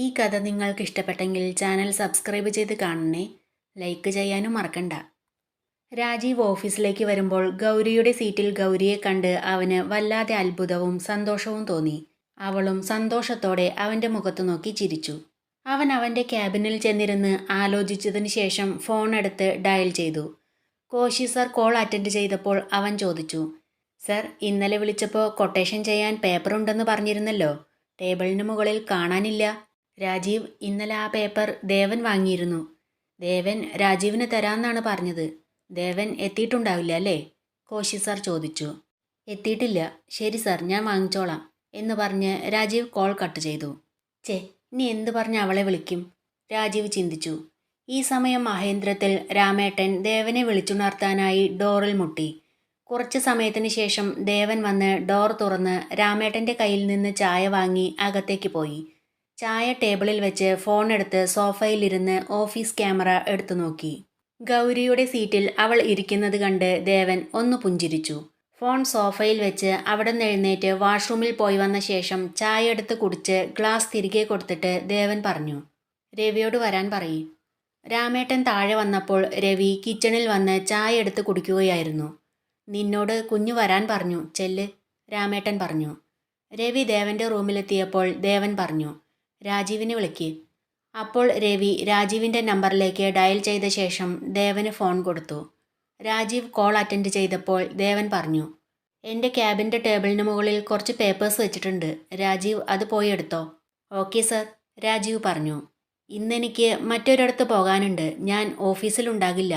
ഈ കഥ നിങ്ങൾക്ക് ഇഷ്ടപ്പെട്ടെങ്കിൽ ചാനൽ സബ്സ്ക്രൈബ് ചെയ്ത് കാണണേ. ലൈക്ക് ചെയ്യാനും മറക്കണ്ട. രാജീവ് ഓഫീസിലേക്ക് വരുമ്പോൾ ഗൗരിയുടെ സീറ്റിൽ ഗൗരിയെ കണ്ട് അവന് വല്ലാതെ അത്ഭുതവും സന്തോഷവും തോന്നി. അവളും സന്തോഷത്തോടെ അവൻ്റെ മുഖത്ത് നോക്കി ചിരിച്ചു. അവൻ അവൻ്റെ ക്യാബിനിൽ ചെന്നിരുന്ന് ആലോചിച്ചതിന് ശേഷം ഫോൺ എടുത്ത് ഡയൽ ചെയ്തു. കോശി സർ കോൾ അറ്റൻഡ് ചെയ്തപ്പോൾ അവൻ ചോദിച്ചു, സർ, ഇന്നലെ വിളിച്ചപ്പോൾ കൊട്ടേഷൻ ചെയ്യാൻ പേപ്പറുണ്ടെന്ന് പറഞ്ഞിരുന്നല്ലോ, ടേബിളിന് മുകളിൽ കാണാനില്ല. രാജീവ്, ഇന്നലെ ആ പേപ്പർ ദേവൻ വാങ്ങിയിരുന്നു. ദേവൻ രാജീവിന് തരാമെന്നാണ് പറഞ്ഞത്. ദേവൻ എത്തിയിട്ടുണ്ടാവില്ല അല്ലേ? കോശി സാർ ചോദിച്ചു. എത്തിയിട്ടില്ല. ശരി സാർ, ഞാൻ വാങ്ങിച്ചോളാം എന്ന് പറഞ്ഞ് രാജീവ് കോൾ കട്ട് ചെയ്തു. ഇനി എന്ത് പറഞ്ഞ് അവളെ വിളിക്കും? രാജീവ് ചിന്തിച്ചു. ഈ സമയം മഹേന്ദ്രത്തിൽ രാമേട്ടൻ ദേവനെ വിളിച്ചുണർത്താനായി ഡോറിൽ മുട്ടി. കുറച്ച് സമയത്തിന് ശേഷം ദേവൻ വന്ന് ഡോർ തുറന്ന് രാമേട്ടൻ്റെ കയ്യിൽ നിന്ന് ചായ വാങ്ങി അകത്തേക്ക് പോയി. ചായ ടേബിളിൽ വെച്ച് ഫോൺ എടുത്ത് സോഫയിലിരുന്ന് ഓഫീസ് ക്യാമറ എടുത്തു നോക്കി. ഗൗരിയുടെ സീറ്റിൽ അവൾ ഇരിക്കുന്നത് കണ്ട് ദേവൻ ഒന്ന് പുഞ്ചിരിച്ചു. ഫോൺ സോഫയിൽ വെച്ച് അവിടെ നിന്ന് എഴുന്നേറ്റ് വാഷ്റൂമിൽ പോയി വന്ന ശേഷം ചായ എടുത്ത് കുടിച്ച് ഗ്ലാസ് തിരികെ കൊടുത്തിട്ട് ദേവൻ പറഞ്ഞു, രവിയോട് വരാൻ പറയും. രാമേട്ടൻ താഴെ വന്നപ്പോൾ രവി കിച്ചണിൽ വന്ന് ചായ എടുത്ത് കുടിക്കുകയായിരുന്നു. നിന്നോട് കുഞ്ഞു വരാൻ പറഞ്ഞു, ചെല്ല്, രാമേട്ടൻ പറഞ്ഞു. രവി ദേവൻ്റെ റൂമിലെത്തിയപ്പോൾ ദേവൻ പറഞ്ഞു, രാജീവിനെ വിളിക്ക്. അപ്പോൾ രവി രാജീവിൻ്റെ നമ്പറിലേക്ക് ഡയൽ ചെയ്ത ശേഷം ദേവന് ഫോൺ കൊടുത്തു. രാജീവ് കോൾ അറ്റൻഡ് ചെയ്തപ്പോൾ ദേവൻ പറഞ്ഞു, എൻ്റെ ക്യാബിൻ്റെ ടേബിളിന് മുകളിൽ കുറച്ച് പേപ്പേഴ്സ് വെച്ചിട്ടുണ്ട്. രാജീവ് അത് പോയി എടുത്തോ. ഓക്കെ സർ, രാജീവ് പറഞ്ഞു. ഇന്നെനിക്ക് മറ്റൊരിടത്ത് പോകാനുണ്ട്. ഞാൻ ഓഫീസിലുണ്ടാകില്ല.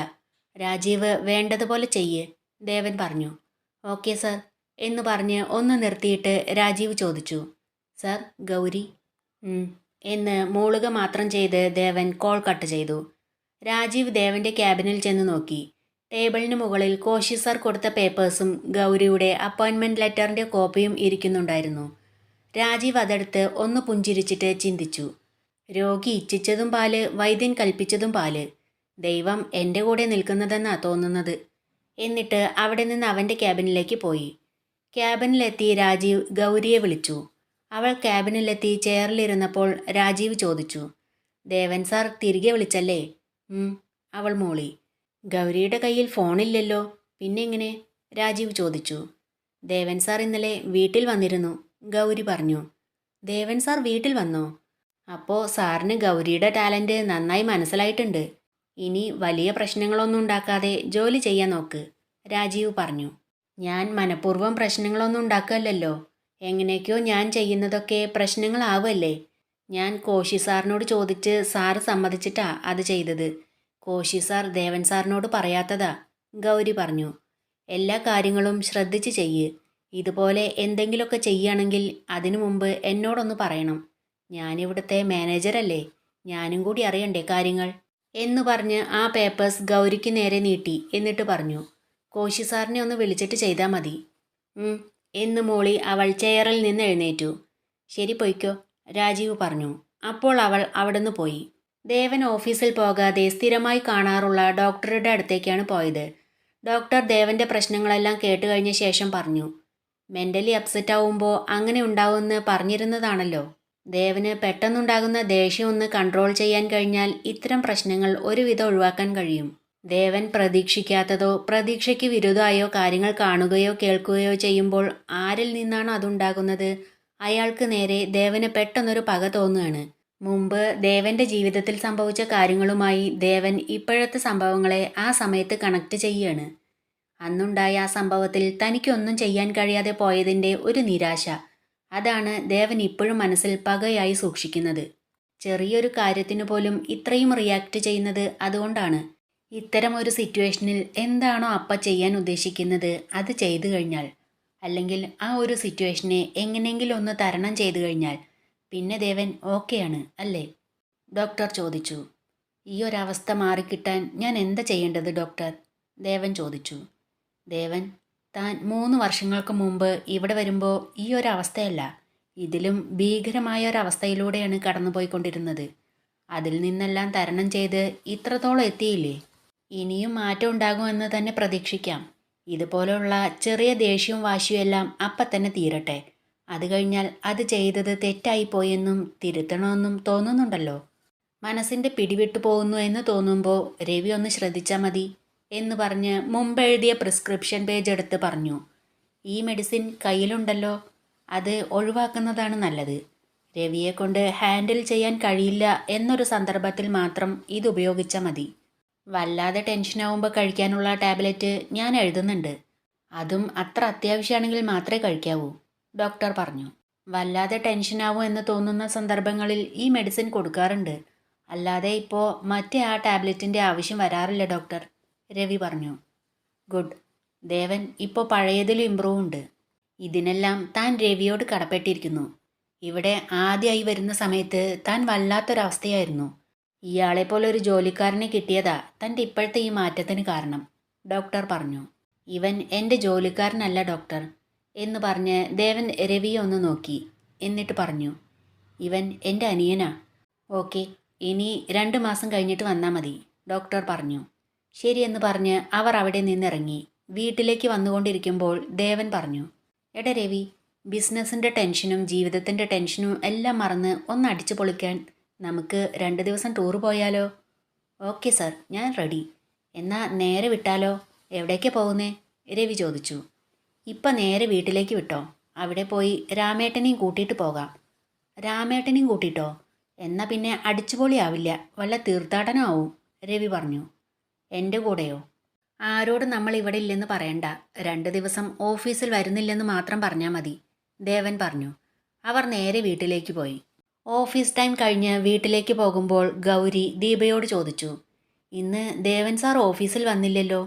രാജീവ് വേണ്ടതുപോലെ ചെയ്യേ, ദേവൻ പറഞ്ഞു. ഓക്കെ സർ എന്ന് പറഞ്ഞ് ഒന്ന് നിർത്തിയിട്ട് രാജീവ് ചോദിച്ചു, സർ, ഗൗരി? എന്ന് മൂളുക മാത്രം ചെയ്ത് ദേവൻ കോൾ കട്ട് ചെയ്തു. രാജീവ് ദേവൻ്റെ ക്യാബിനിൽ ചെന്ന് നോക്കി. ടേബിളിന് മുകളിൽ കോശി സർ കൊടുത്ത പേപ്പേഴ്സും ഗൗരിയുടെ അപ്പോയിൻമെൻറ്റ് ലെറ്ററിൻ്റെ കോപ്പിയും ഇരിക്കുന്നുണ്ടായിരുന്നു. രാജീവ് അതെടുത്ത് ഒന്ന് പുഞ്ചിരിച്ചിട്ട് ചിന്തിച്ചു, രോഗി ഇച്ഛിച്ചതും പാല്, വൈദ്യൻ കൽപ്പിച്ചതും പാല്. ദൈവം എൻ്റെ കൂടെ നിൽക്കുന്നതെന്നാ തോന്നുന്നത്. എന്നിട്ട് അവിടെ നിന്ന് അവൻ്റെ ക്യാബിനിലേക്ക് പോയി. ക്യാബിനിലെത്തി രാജീവ് ഗൗരിയെ വിളിച്ചു. അവൾ ക്യാബിനിലെത്തി ചെയറിലിരുന്നപ്പോൾ രാജീവ് ചോദിച്ചു, ദേവൻ സാർ തിരികെ വിളിച്ചല്ലേ? അവൾ മൂളി. ഗൗരിയുടെ കയ്യിൽ ഫോണില്ലല്ലോ, പിന്നെ എങ്ങനെ? രാജീവ് ചോദിച്ചു. ദേവൻ സാർ ഇന്നലെ വീട്ടിൽ വന്നിരുന്നു, ഗൗരി പറഞ്ഞു. ദേവൻ സാർ വീട്ടിൽ വന്നോ? അപ്പോൾ സാറിന് ഗൗരിയുടെ ടാലൻറ്റ് നന്നായി മനസ്സിലായിട്ടുണ്ട്. ഇനി വലിയ പ്രശ്നങ്ങളൊന്നും ഉണ്ടാക്കാതെ ജോലി ചെയ്യാൻ നോക്ക്, രാജീവ് പറഞ്ഞു. ഞാൻ മനഃപൂർവ്വം പ്രശ്നങ്ങളൊന്നും ഉണ്ടാക്കുകയല്ലോ. എങ്ങനെയൊക്കെയോ ഞാൻ ചെയ്യുന്നതൊക്കെ പ്രശ്നങ്ങളാവുമല്ലേ. ഞാൻ കോശി സാറിനോട് ചോദിച്ച് സാറ് സമ്മതിച്ചിട്ടാ അത് ചെയ്തത്. കോശി സാർ ദേവൻ സാറിനോട് പറയാത്തതാ, ഗൗരി പറഞ്ഞു. എല്ലാ കാര്യങ്ങളും ശ്രദ്ധിച്ച് ചെയ്യ്. ഇതുപോലെ എന്തെങ്കിലുമൊക്കെ ചെയ്യുകയാണെങ്കിൽ അതിനു മുമ്പ് എന്നോടൊന്ന് പറയണം. ഞാനിവിടുത്തെ മാനേജറല്ലേ, ഞാനും കൂടി അറിയണ്ടേ കാര്യങ്ങൾ എന്നു പറഞ്ഞ് ആ പേപ്പേഴ്സ് ഗൗരിക്ക് നേരെ നീട്ടി. എന്നിട്ട് പറഞ്ഞു, കോശി സാറിനെ ഒന്ന് വിളിച്ചിട്ട് ചെയ്താൽ മതി. എന്ന് മോളി അവൾ ചെയറിൽ നിന്ന് എഴുന്നേറ്റു. ശരി, പൊയ്ക്കോ, രാജീവ് പറഞ്ഞു. അപ്പോൾ അവൾ അവിടുന്ന് പോയി. ദേവൻ ഓഫീസിൽ പോകാതെ സ്ഥിരമായി കാണാറുള്ള ഡോക്ടറുടെ അടുത്തേക്കാണ് പോയത്. ഡോക്ടർ ദേവൻ്റെ പ്രശ്നങ്ങളെല്ലാം കേട്ട് കഴിഞ്ഞ ശേഷം പറഞ്ഞു, മെൻ്റലി അപ്സെറ്റ് ആവുമ്പോൾ അങ്ങനെ ഉണ്ടാവുമെന്ന് പറഞ്ഞിരുന്നതാണല്ലോ. ദേവന് പെട്ടെന്നുണ്ടാകുന്ന ദേഷ്യം ഒന്ന് കൺട്രോൾ ചെയ്യാൻ കഴിഞ്ഞാൽ ഇത്തരം പ്രശ്നങ്ങൾ ഒരുവിധം ഒഴിവാക്കാൻ കഴിയും. ദേവൻ പ്രതീക്ഷിക്കാത്തതോ പ്രതീക്ഷയ്ക്ക് വിരുദ്ധമായോ കാര്യങ്ങൾ കാണുകയോ കേൾക്കുകയോ ചെയ്യുമ്പോൾ ആരിൽ നിന്നാണ് അതുണ്ടാകുന്നത്, അയാൾക്ക് നേരെ ദേവന് പെട്ടെന്നൊരു പക തോന്നുകയാണ്. മുമ്പ് ദേവൻ്റെ ജീവിതത്തിൽ സംഭവിച്ച കാര്യങ്ങളുമായി ദേവൻ ഇപ്പോഴത്തെ സംഭവങ്ങളെ ആ സമയത്ത് കണക്ട് ചെയ്യുകയാണ്. അന്നുണ്ടായ ആ സംഭവത്തിൽ തനിക്കൊന്നും ചെയ്യാൻ കഴിയാതെ പോയതിൻ്റെ ഒരു നിരാശ, അതാണ് ദേവൻ ഇപ്പോഴും മനസ്സിൽ പകയായി സൂക്ഷിക്കുന്നത്. ചെറിയൊരു കാര്യത്തിനു പോലും ഇത്രയും റിയാക്ട് ചെയ്യുന്നത് അതുകൊണ്ടാണ്. ഇത്തരം ഒരു സിറ്റുവേഷനിൽ എന്താണോ അപ്പ ചെയ്യാൻ ഉദ്ദേശിക്കുന്നത് അത് ചെയ്തു കഴിഞ്ഞാൽ, അല്ലെങ്കിൽ ആ ഒരു സിറ്റുവേഷനെ എങ്ങനെയെങ്കിലും ഒന്ന് തരണം ചെയ്തു കഴിഞ്ഞാൽ പിന്നെ ദേവൻ ഓക്കെയാണ് അല്ലേ? ഡോക്ടർ ചോദിച്ചു. ഈ ഒരവസ്ഥ മാറിക്കിട്ടാൻ ഞാൻ എന്താ ചെയ്യേണ്ടത് ഡോക്ടർ? ദേവൻ ചോദിച്ചു. ദേവൻ, താൻ 3 വർഷങ്ങൾക്ക് മുമ്പ് ഇവിടെ വരുമ്പോൾ ഈ ഒരവസ്ഥയല്ല, ഇതിലും ഭീകരമായ ഒരവസ്ഥയിലൂടെയാണ് കടന്നുപോയിക്കൊണ്ടിരുന്നത്. അതിൽ നിന്നെല്ലാം തരണം ചെയ്ത് ഇത്രത്തോളം എത്തിയില്ലേ? ഇനിയും മാറ്റം ഉണ്ടാകുമെന്ന് തന്നെ പ്രതീക്ഷിക്കാം. ഇതുപോലെയുള്ള ചെറിയ ദേഷ്യവും വാശിയും എല്ലാം അപ്പം തന്നെ തീരട്ടെ. അത് കഴിഞ്ഞാൽ അത് ചെയ്തത് തെറ്റായിപ്പോയെന്നും തിരുത്തണമെന്നും തോന്നുന്നുണ്ടല്ലോ. മനസ്സിൻ്റെ പിടിവിട്ടു പോകുന്നു എന്ന് തോന്നുമ്പോൾ രവി ഒന്ന് ശ്രദ്ധിച്ചാൽ മതി എന്ന് പറഞ്ഞ് മുമ്പെഴുതിയ പ്രിസ്ക്രിപ്ഷൻ പേജ് എടുത്ത് പറഞ്ഞു. ഈ മെഡിസിൻ കയ്യിലുണ്ടല്ലോ, അത് ഒഴിവാക്കുന്നതാണ് നല്ലത്. രവിയെ കൊണ്ട് ഹാൻഡിൽ ചെയ്യാൻ കഴിയില്ല എന്നൊരു സന്ദർഭത്തിൽ മാത്രം ഇത് ഉപയോഗിച്ചാൽ മതി. വല്ലാതെ ടെൻഷനാവുമ്പോൾ കഴിക്കാനുള്ള ടാബ്ലറ്റ് ഞാൻ എഴുതുന്നുണ്ട്. അതും അത്ര അത്യാവശ്യമാണെങ്കിൽ മാത്രമേ കഴിക്കാവൂ, ഡോക്ടർ പറഞ്ഞു. വല്ലാതെ ടെൻഷനാവും എന്ന് തോന്നുന്ന സന്ദർഭങ്ങളിൽ ഈ മെഡിസിൻ കൊടുക്കാറുണ്ട്. അല്ലാതെ ഇപ്പോൾ മറ്റേ ആ ടാബ്ലറ്റിൻ്റെ ആവശ്യം വരാറില്ല ഡോക്ടർ, രവി പറഞ്ഞു. ഗുഡ്. ദേവൻ ഇപ്പോൾ പഴയതിലും ഇമ്പ്രൂവ് ഉണ്ട്. ഇതിനെല്ലാം താൻ രവിയോട് കടപ്പെട്ടിരിക്കുന്നു. ഇവിടെ ആദ്യമായി വരുന്ന സമയത്ത് താൻ വല്ലാത്തൊരവസ്ഥയായിരുന്നു. ഇയാളെപ്പോലെ ഒരു ജോലിക്കാരനെ കിട്ടിയതാ തൻ്റെ ഇപ്പോഴത്തെ ഈ മാറ്റത്തിന് കാരണം, ഡോക്ടർ പറഞ്ഞു. ഇവൻ എൻ്റെ ജോലിക്കാരനല്ല ഡോക്ടർ എന്ന് പറഞ്ഞ് ദേവൻ രവിയെ ഒന്ന് നോക്കി. എന്നിട്ട് പറഞ്ഞു, ഇവൻ എൻ്റെ അനിയനാ. ഓക്കെ, ഇനി 2 മാസം കഴിഞ്ഞിട്ട് വന്നാൽ മതി, ഡോക്ടർ പറഞ്ഞു. ശരിയെന്ന് പറഞ്ഞ് അവർ അവിടെ നിന്നിറങ്ങി. വീട്ടിലേക്ക് വന്നുകൊണ്ടിരിക്കുമ്പോൾ ദേവൻ പറഞ്ഞു, എടാ രവി, ബിസിനസ്സിൻ്റെ ടെൻഷനും ജീവിതത്തിൻ്റെ ടെൻഷനും എല്ലാം മറന്ന് ഒന്ന് അടിച്ചു പൊളിക്കാൻ നമുക്ക് 2 ദിവസം ടൂർ പോയാലോ? ഓക്കെ സർ, ഞാൻ റെഡി. എന്നാൽ നേരെ വിട്ടാലോ? എവിടേക്കാണ് പോകുന്നേ? രവി ചോദിച്ചു. ഇപ്പം നേരെ വീട്ടിലേക്ക് വിട്ടോ. അവിടെ പോയി രാമേട്ടനെയും കൂട്ടിയിട്ട് പോകാം. രാമേട്ടനെയും കൂട്ടിയിട്ടോ? എന്നാൽ പിന്നെ അടിച്ചുപൊളിയാവില്ല, വല്ല തീർത്ഥാടനമാവും, രവി പറഞ്ഞു. എൻ്റെ കൂടെയോ? ആരോട് നമ്മൾ ഇവിടെ ഇല്ലെന്ന് പറയണ്ട. 2 ദിവസം ഓഫീസിൽ വരുന്നില്ലെന്ന് മാത്രം പറഞ്ഞാൽ മതി, ദേവൻ പറഞ്ഞു. അവർ നേരെ വീട്ടിലേക്ക് പോയി. ഓഫീസ് ടൈം കഴിഞ്ഞ് വീട്ടിലേക്ക് പോകുമ്പോൾ ഗൗരി ദീപയോട് ചോദിച്ചു, ഇന്ന് ദേവൻ സാർ ഓഫീസിൽ വന്നില്ലല്ലോ,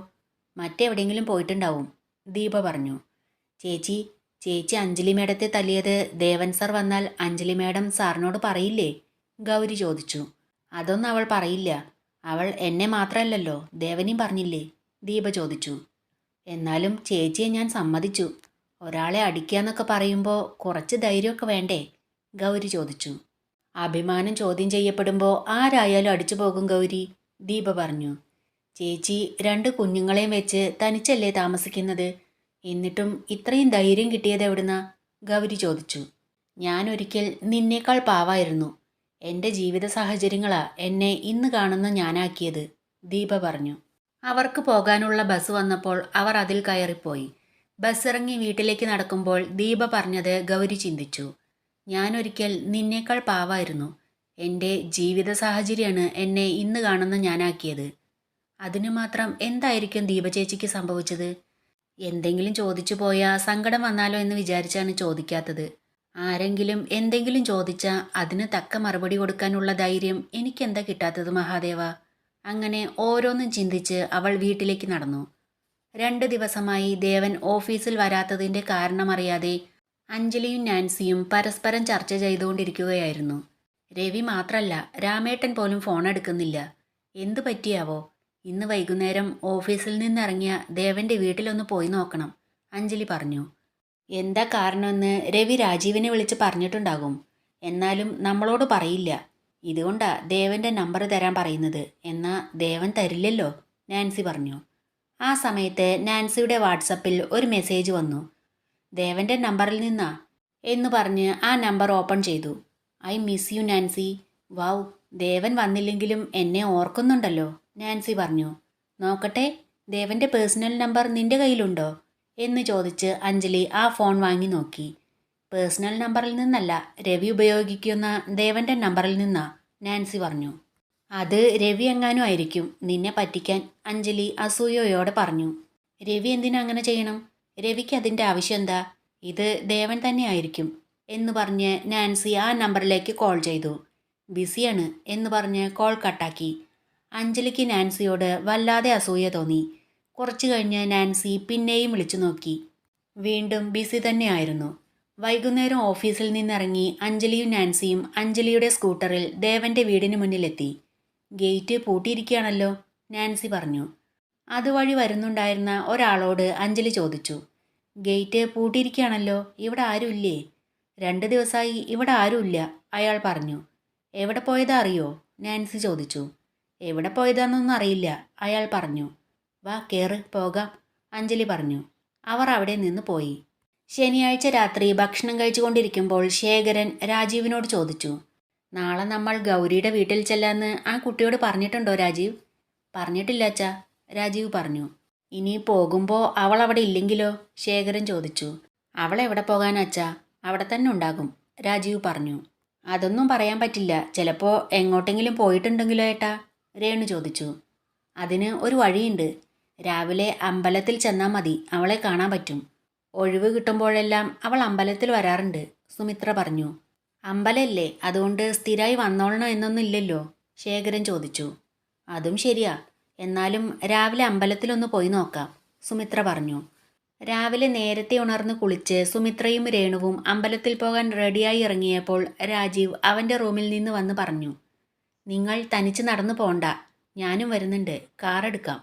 മറ്റെവിടെയെങ്കിലും പോയിട്ടുണ്ടാവും, ദീപ പറഞ്ഞു. ചേച്ചി അഞ്ജലി മേഡത്തെ തല്ലിയത് ദേവൻ സാർ വന്നാൽ അഞ്ജലി മേഡം സാറിനോട് പറയില്ലേ? ഗൗരി ചോദിച്ചു. അതൊന്നും അവൾ പറയില്ല. അവൾ എന്നെ മാത്രമല്ലല്ലോ, ദേവനെയും പറഞ്ഞില്ലേ? ദീപ ചോദിച്ചു. എന്നാലും ചേച്ചിയെ ഞാൻ സമ്മതിച്ചു. ഒരാളെ അടിക്കാന്നൊക്കെ പറയുമ്പോൾ കുറച്ച് ധൈര്യമൊക്കെ വേണ്ടേ? ഗൗരി ചോദിച്ചു. അഭിമാനം ചോദ്യം ചെയ്യപ്പെടുമ്പോൾ ആരായാലും അടിച്ചു പോകും ഗൗരി, ദീപ പറഞ്ഞു. ചേച്ചി 2 കുഞ്ഞുങ്ങളെയും വെച്ച് തനിച്ചല്ലേ താമസിക്കുന്നത്? എന്നിട്ടും ഇത്രയും ധൈര്യം കിട്ടിയത് എവിടുന്നാ? ഗൗരി ചോദിച്ചു. ഞാനൊരിക്കൽ നിന്നേക്കാൾ പാവായിരുന്നു. എൻ്റെ ജീവിത സാഹചര്യങ്ങളാ എന്നെ ഇന്ന് കാണുന്ന ഞാനാക്കിയത്, ദീപ പറഞ്ഞു. അവർക്ക് പോകാനുള്ള ബസ് വന്നപ്പോൾ അവർ അതിൽ കയറിപ്പോയി. ബസ് ഇറങ്ങി വീട്ടിലേക്ക് നടക്കുമ്പോൾ ദീപ പറഞ്ഞത് ഗൗരി ചിന്തിച്ചു. ഞാനൊരിക്കൽ നിന്നേക്കാൾ പാവായിരുന്നു. എൻ്റെ ജീവിത സാഹചര്യമാണ് എന്നെ ഇന്ന് കാണുന്ന ഞാനാക്കിയത്. അതിനു മാത്രം എന്തായിരിക്കും ദീപ ചേച്ചിക്ക് സംഭവിച്ചത്? എന്തെങ്കിലും ചോദിച്ചു പോയാൽ സങ്കടം വന്നാലോ എന്ന് വിചാരിച്ചാണ് ചോദിക്കാത്തത്. ആരെങ്കിലും എന്തെങ്കിലും ചോദിച്ചാൽ അതിന് തക്ക മറുപടി കൊടുക്കാനുള്ള ധൈര്യം എനിക്കെന്താ കിട്ടാത്തത് മഹാദേവ? അങ്ങനെ ഓരോന്നും ചിന്തിച്ച് അവൾ വീട്ടിലേക്ക് നടന്നു. 2 ദിവസമായി ദേവൻ ഓഫീസിൽ വരാത്തതിൻ്റെ കാരണമറിയാതെ അഞ്ജലിയും നാൻസിയും പരസ്പരം ചർച്ച ചെയ്തുകൊണ്ടിരിക്കുകയായിരുന്നു. രവി മാത്രല്ല, രാമേട്ടൻ പോലും ഫോൺ എടുക്കുന്നില്ല. എന്തു പറ്റിയാവോ? ഇന്ന് വൈകുന്നേരം ഓഫീസിൽ നിന്നിറങ്ങിയ ദേവൻ്റെ വീട്ടിലൊന്ന് പോയി നോക്കണം, അഞ്ജലി പറഞ്ഞു. എന്താ കാരണമെന്ന് രവി രാജീവിനെ വിളിച്ച് പറഞ്ഞിട്ടുണ്ടാകും. എന്നാലും നമ്മളോട് പറയില്ല. ഇതുകൊണ്ടാ ദേവൻ്റെ നമ്പർ തരാൻ പറയുന്നത്. എന്നാൽ ദേവൻ തരില്ലല്ലോ, നാൻസി പറഞ്ഞു. ആ സമയത്ത് നാൻസിയുടെ വാട്സപ്പിൽ ഒരു മെസ്സേജ് വന്നു. ദേവൻ്റെ നമ്പറിൽ നിന്നാ എന്ന് പറഞ്ഞ് ആ നമ്പർ ഓപ്പൺ ചെയ്തു. I miss you Nancy. Wow, Devan വന്നില്ലെങ്കിലും എന്നെ ഓർക്കുന്നുണ്ടല്ലോ, നാൻസി പറഞ്ഞു. നോക്കട്ടെ, ദേവൻ്റെ പേഴ്സണൽ നമ്പർ നിന്റെ കയ്യിലുണ്ടോ എന്ന് ചോദിച്ച് അഞ്ജലി ആ ഫോൺ വാങ്ങി നോക്കി. പേഴ്സണൽ നമ്പറിൽ നിന്നല്ല, രവി ഉപയോഗിക്കുന്ന ദേവൻ്റെ നമ്പറിൽ നിന്നാ, നാൻസി പറഞ്ഞു. അത് രവി എങ്ങാനും ആയിരിക്കും നിന്നെ പറ്റിക്കാൻ, അഞ്ജലി അസൂയയോടെ പറഞ്ഞു. രവി എന്തിനാ അങ്ങനെ ചെയ്യണം? രവിക്ക് അതിൻ്റെ ആവശ്യം എന്താ? ഇത് ദേവൻ തന്നെ ആയിരിക്കും എന്ന് പറഞ്ഞ് നാൻസി ആ നമ്പറിലേക്ക് കോൾ ചെയ്തു. ബിസിയാണ് എന്ന് പറഞ്ഞ് കോൾ കട്ടാക്കി. അഞ്ജലിക്ക് നാൻസിയോട് വല്ലാതെ അസൂയ തോന്നി. കുറച്ചു കഴിഞ്ഞ് നാൻസി പിന്നെയും വിളിച്ചു നോക്കി. വീണ്ടും ബിസി തന്നെയായിരുന്നു. വൈകുന്നേരം ഓഫീസിൽ നിന്നിറങ്ങി അഞ്ജലിയും നാൻസിയും അഞ്ജലിയുടെ സ്കൂട്ടറിൽ ദേവൻ്റെ വീടിന് മുന്നിലെത്തി. ഗേറ്റ് പൂട്ടിയിരിക്കുകയാണല്ലോ, നാൻസി പറഞ്ഞു. അതുവഴി വരുന്നുണ്ടായിരുന്ന ഒരാളോട് അഞ്ജലി ചോദിച്ചു. ഗേറ്റ് പൂട്ടിയിരിക്കുകയാണല്ലോ, ഇവിടെ ആരുമില്ലേ? 2 ദിവസമായി ഇവിടെ ആരുമില്ല, അയാൾ പറഞ്ഞു. എവിടെ പോയതാ അറിയോ? നാൻസി ചോദിച്ചു. എവിടെ പോയതാണെന്നൊന്നും അറിയില്ല, അയാൾ പറഞ്ഞു. വാ കേറ് പോകാം, അഞ്ജലി പറഞ്ഞു. അവർ അവിടെ നിന്ന് പോയി. ശനിയാഴ്ച രാത്രി ഭക്ഷണം കഴിച്ചുകൊണ്ടിരിക്കുമ്പോൾ ശേഖരൻ രാജീവിനോട് ചോദിച്ചു, നാളെ നമ്മൾ ഗൗരിയുടെ വീട്ടിൽ ചെല്ലാന്ന് ആ കുട്ടിയോട് പറഞ്ഞിട്ടുണ്ടോ രാജീവ്? പറഞ്ഞിട്ടില്ല അച്ഛാ, രാജീവ് പറഞ്ഞു. ഇനി പോകുമ്പോൾ അവൾ അവിടെ ഇല്ലെങ്കിലോ? ശേഖരൻ ചോദിച്ചു. അവൾ എവിടെ പോകാനാ അച്ഛാ, അവിടെ തന്നെ ഉണ്ടാകും, രാജീവ് പറഞ്ഞു. അതൊന്നും പറയാൻ പറ്റില്ല, ചിലപ്പോൾ എങ്ങോട്ടെങ്കിലും പോയിട്ടുണ്ടെങ്കിലോ ഏട്ടാ? രേണു ചോദിച്ചു. അതിന് ഒരു വഴിയുണ്ട്. രാവിലെ അമ്പലത്തിൽ ചെന്നാൽ മതി, അവളെ കാണാൻ പറ്റും. ഒഴിവ് കിട്ടുമ്പോഴെല്ലാം അവൾ അമ്പലത്തിൽ വരാറുണ്ട്, സുമിത്ര പറഞ്ഞു. അമ്പലല്ലേ, അതുകൊണ്ട് സ്ഥിരമായി വന്നോളണം എന്നൊന്നും ഇല്ലല്ലോ? ശേഖരൻ ചോദിച്ചു. അതും ശരിയാ, എന്നാലും രാവിലെ അമ്പലത്തിലൊന്ന് പോയി നോക്കാം, സുമിത്ര പറഞ്ഞു. രാവിലെ നേരത്തെ ഉണർന്ന് കുളിച്ച് സുമിത്രയും രേണുവും അമ്പലത്തിൽ പോകാൻ റെഡിയായി ഇറങ്ങിയപ്പോൾ രാജീവ് അവൻ്റെ റൂമിൽ നിന്ന് വന്ന് പറഞ്ഞു, നിങ്ങൾ തനിച്ച് നടന്നു പോണ്ട, ഞാനും വരുന്നുണ്ട്, കാറെടുക്കാം.